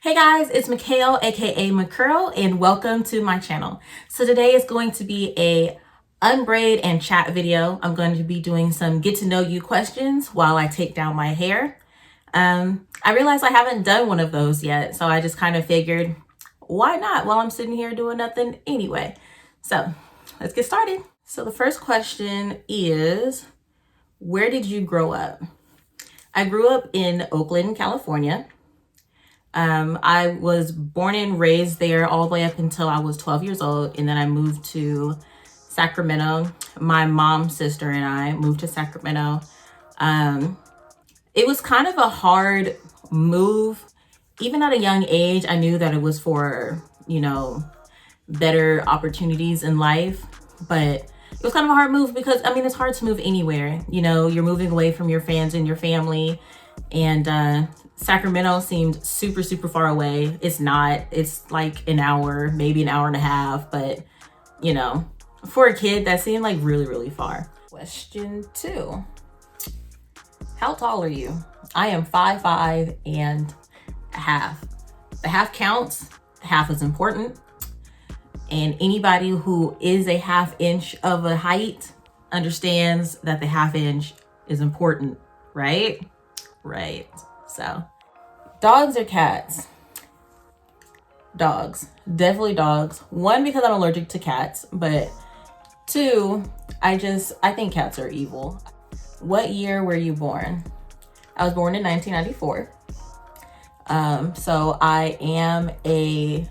Hey guys, it's Mikhail, aka McCurl, and welcome to my channel. So today is going to be a unbraid and chat video. I'm going to be doing some get to know you questions while I take down my hair. I realized I haven't done one of those yet, so I just kind of figured, why not while I'm sitting here doing nothing anyway? So let's get started. So the first question is, where did you grow up? I grew up in Oakland, California. I was born and raised there all the way up until I was 12 years old. And then I moved to Sacramento. My mom's sister and I moved to Sacramento. It was kind of a hard move. Even at a young age, I knew that it was for, better opportunities in life. But it was kind of a hard move because, it's hard to move anywhere. You're moving away from your fans and your family. And Sacramento seemed super, super far away. It's not. It's like an hour, maybe an hour and a half. But, for a kid, that seemed like really, really far. Question 2. How tall are you? I am 5'5" and a half. The half counts. Half is important. And anybody who is a half inch of a height understands that the half inch is important, right? Right. So, dogs or cats? Dogs. Definitely dogs. 1, because I'm allergic to cats, but 2, I think cats are evil. What year were you born? I was born in 1994. So I am a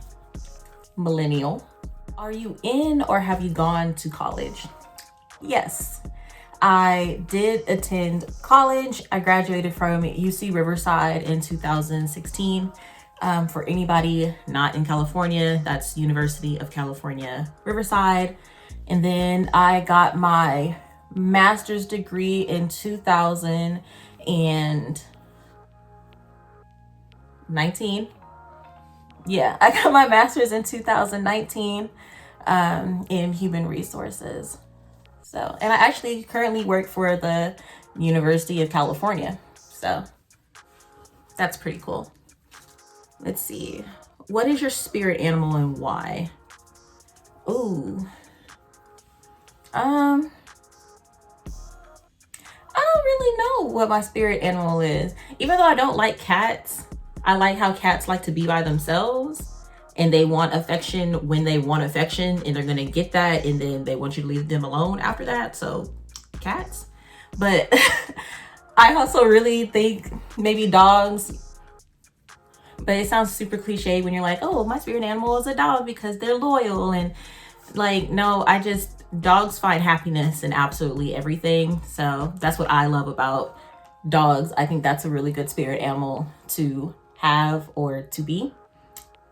millennial. Are you in or have you gone to college? Yes. I did attend college. I graduated from UC Riverside in 2016. For anybody not in California, that's University of California, Riverside. And then I got my master's degree in 2019. Yeah, I got my master's in 2019 in human resources. So, and I actually currently work for the University of California. So that's pretty cool. Let's see. What is your spirit animal and why? Ooh. I don't really know what my spirit animal is. Even though I don't like cats, I like how cats like to be by themselves. And they want affection when they want affection, and they're gonna get that, and then they want you to leave them alone after that. So, cats. But I also really think maybe dogs. But it sounds super cliche when you're like, oh, my spirit animal is a dog because they're loyal. And like, no, dogs find happiness in absolutely everything. So that's what I love about dogs. I think that's a really good spirit animal to have or to be.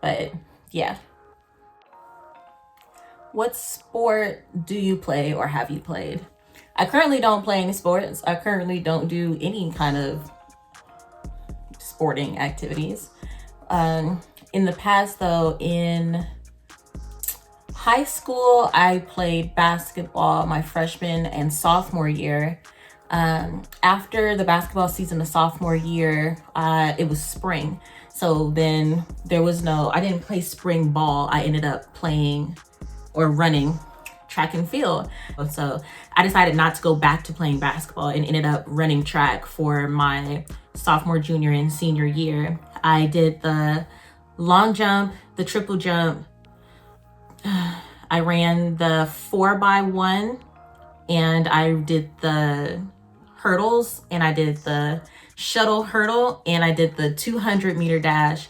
But yeah. What sport do you play or have you played? I currently don't play any sports. I currently don't do any kind of sporting activities. In the past though, in high school, I played basketball my freshman and sophomore year. After the basketball season of sophomore year, it was spring. So then I didn't play spring ball. I ended up playing or running track and field. So I decided not to go back to playing basketball and ended up running track for my sophomore, junior, and senior year. I did the long jump, the triple jump. I ran the 4x1 and I did the hurdles, and I did the shuttle hurdle, and I did the 200-meter dash,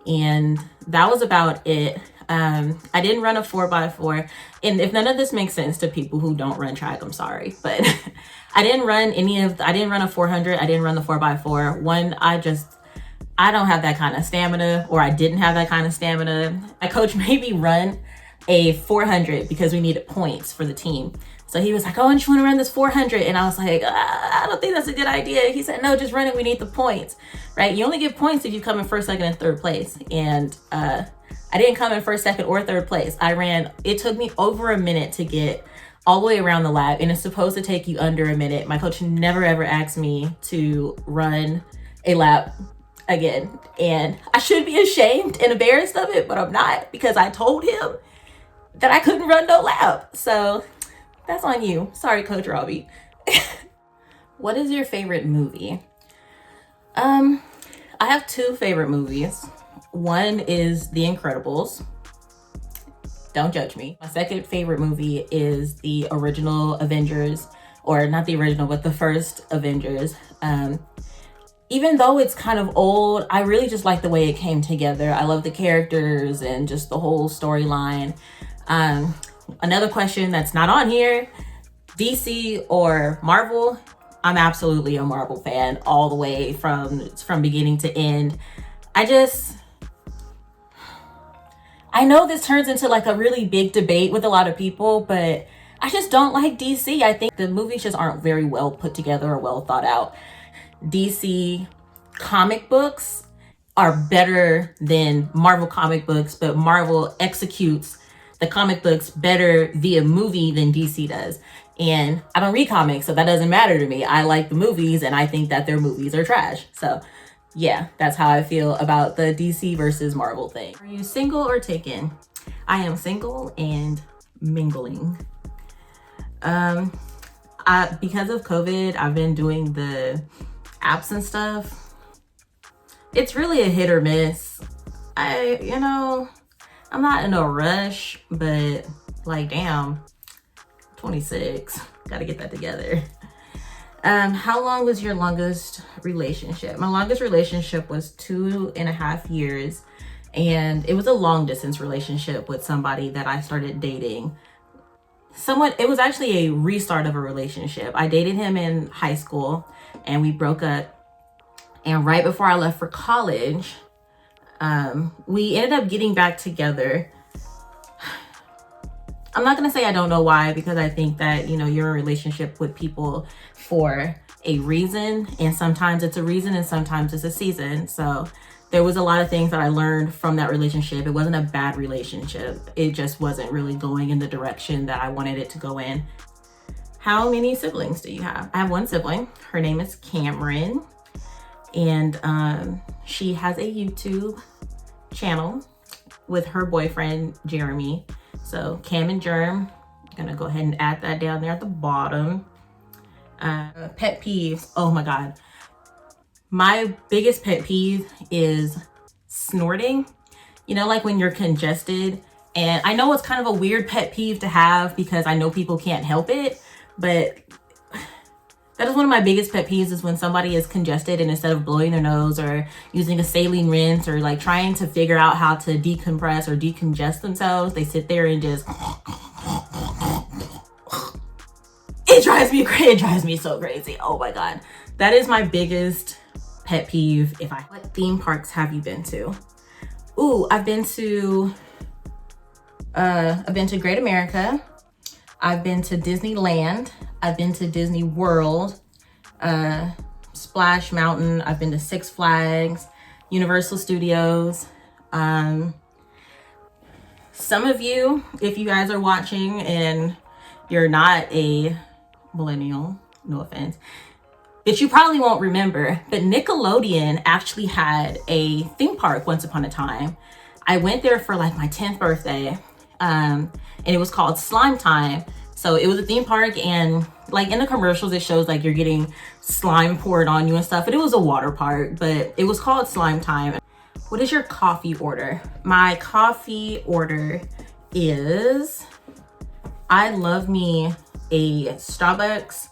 and that was about it. I didn't run a 4x4, and if none of this makes sense to people who don't run track, I'm sorry, but I didn't run a 400. I didn't run the 4x4. One, I don't have that kind of stamina, or I didn't have that kind of stamina. My coach made me run a 400 because we needed points for the team. So he was like, oh, don't you want to run this 400? And I was like, I don't think that's a good idea. He said, no, just run it. We need the points, right? You only get points if you come in first, second, and third place. And I didn't come in first, second, or third place. It took me over a minute to get all the way around the lap, and it's supposed to take you under a minute. My coach never, ever asked me to run a lap again. And I should be ashamed and embarrassed of it, but I'm not, because I told him that I couldn't run no lap. So that's on you. Sorry, Coach Robbie. What is your favorite movie? I have two favorite movies. One is The Incredibles. Don't judge me. My second favorite movie is the original Avengers, or not the original, but the first Avengers. Even though it's kind of old, I really just like the way it came together. I love the characters and just the whole storyline. Another question that's not on here, DC or Marvel? I'm absolutely a Marvel fan all the way from beginning to end. I know this turns into like a really big debate with a lot of people, but I just don't like DC. I think the movies just aren't very well put together or well thought out. DC comic books are better than Marvel comic books, but Marvel executes the comic books better via movie than DC does. And I don't read comics, so that doesn't matter to me. I like the movies, and I think that their movies are trash. So yeah, that's how I feel about the DC versus Marvel thing. Are you single or taken? I am single and mingling. Because of COVID, I've been doing the apps and stuff. It's really a hit or miss. I'm not in a rush, but like, damn, 26, gotta get that together. How long was your longest relationship? My longest relationship was 2.5 years, and it was a long distance relationship with somebody that I started dating. It was actually a restart of a relationship. I dated him in high school and we broke up. And right before I left for college, we ended up getting back together. I'm not going to say I don't know why, because I think that, you're in a relationship with people for a reason. And sometimes it's a reason and sometimes it's a season. So there was a lot of things that I learned from that relationship. It wasn't a bad relationship. It just wasn't really going in the direction that I wanted it to go in. How many siblings do you have? I have one sibling. Her name is Cameron. And she has a YouTube channel with her boyfriend, Jeremy. So Cam and Germ, I'm gonna go ahead and add that down there at the bottom. Pet peeves, oh my God. My biggest pet peeve is snorting. Like when you're congested. And I know it's kind of a weird pet peeve to have because I know people can't help it, but that is one of my biggest pet peeves, is when somebody is congested and instead of blowing their nose or using a saline rinse or like trying to figure out how to decompress or decongest themselves, they sit there and just, it drives me so crazy. Oh my God. That is my biggest pet peeve. What theme parks have you been to? Ooh, I've been to Great America. I've been to Disneyland. I've been to Disney World, Splash Mountain. I've been to Six Flags, Universal Studios. Some of you, if you guys are watching and you're not a millennial, no offense, but you probably won't remember, but Nickelodeon actually had a theme park once upon a time. I went there for like my 10th birthday, and it was called Slime Time. So it was a theme park, and like in the commercials, it shows like you're getting slime poured on you and stuff, but it was a water park, but it was called Slime Time. What is your coffee order? My coffee order is, I love me a Starbucks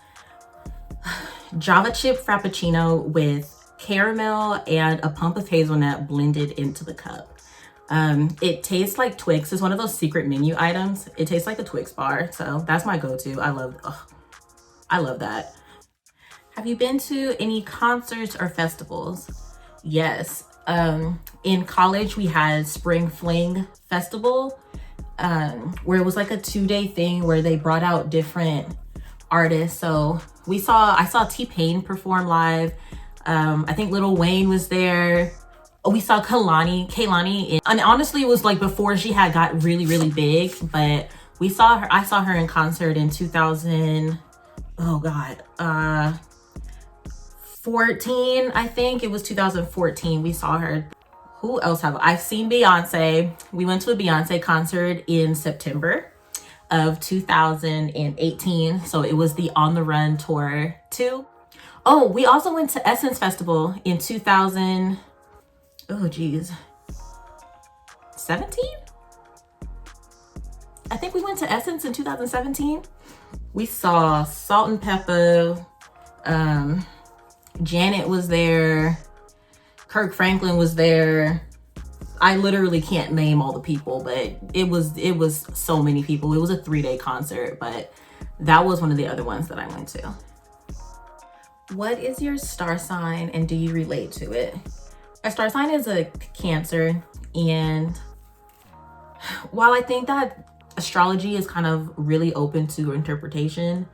Java chip Frappuccino with caramel and a pump of hazelnut blended into the cup. It tastes like Twix. It's one of those secret menu items. It tastes like a Twix bar. So that's my go-to. I love that. Have you been to any concerts or festivals? Yes. In college, we had Spring Fling Festival, where it was like a 2-day thing where they brought out different artists. So I saw T-Pain perform live. I think Lil Wayne was there. We saw Kehlani, and honestly, it was like before she had got really, really big, but I saw her in concert in 2000, 14, I think it was 2014 we saw her. Who else have I've seen? Beyonce. We went to a Beyonce concert in September of 2018, so it was the On the Run tour too. Oh, we also went to Essence Festival in 2000, oh geez, 17? I think we went to Essence in 2017. We saw Salt and Pepper, Janet was there, Kirk Franklin was there. I literally can't name all the people, but it was so many people. It was a 3-day concert, but that was one of the other ones that I went to. What is your star sign and do you relate to it? My star sign is a Cancer, and while I think that astrology is kind of really open to interpretation,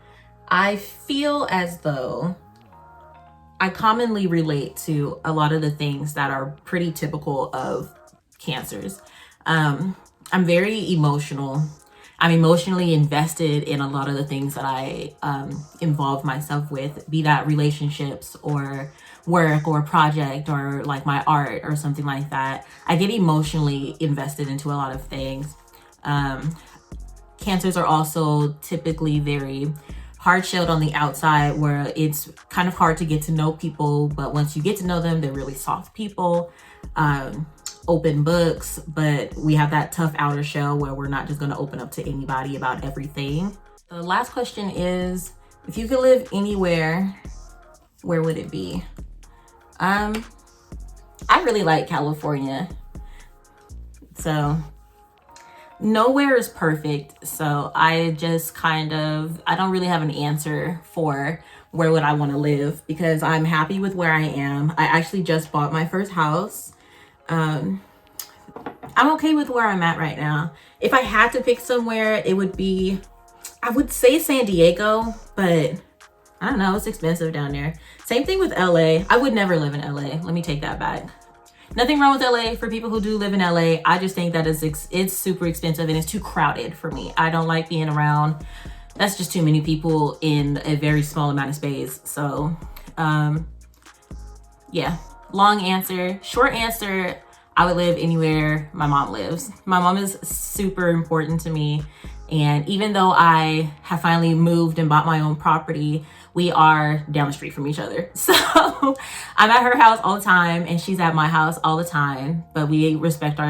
I feel as though I commonly relate to a lot of the things that are pretty typical of Cancers. I'm very emotional. I'm emotionally invested in a lot of the things that I involve myself with, be that relationships or work or project or like my art or something like that. I get emotionally invested into a lot of things. Cancers are also typically very hard-shelled on the outside, where it's kind of hard to get to know people, but once you get to know them, they're really soft people, open books, but we have that tough outer shell where we're not just going to open up to anybody about everything. The last question is, if you could live anywhere, where would it be? I really like California, so nowhere is perfect, so I don't really have an answer for where would I want to live, because I'm happy with where I am. I actually just bought my first house. I'm okay with where I'm at right now. If I had to pick somewhere, it would be, I would say San Diego, but I don't know, it's expensive down there. Same thing with LA. I would never live in LA. Let me take that back. Nothing wrong with LA for people who do live in LA. I just think that it's super expensive and it's too crowded for me. I don't like being around. That's just too many people in a very small amount of space. So, yeah, long answer. Short answer, I would live anywhere my mom lives. My mom is super important to me. And even though I have finally moved and bought my own property, we are down the street from each other. So I'm at her house all the time and she's at my house all the time, but we respect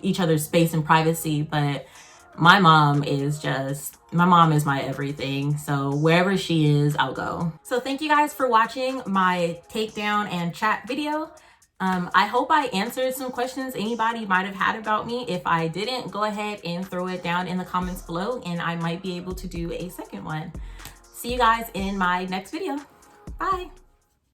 each other's space and privacy. But my mom is my everything. So wherever she is, I'll go. So thank you guys for watching my takedown and chat video. I hope I answered some questions anybody might have had about me. If I didn't, go ahead and throw it down in the comments below and I might be able to do a second one. See you guys in my next video. Bye.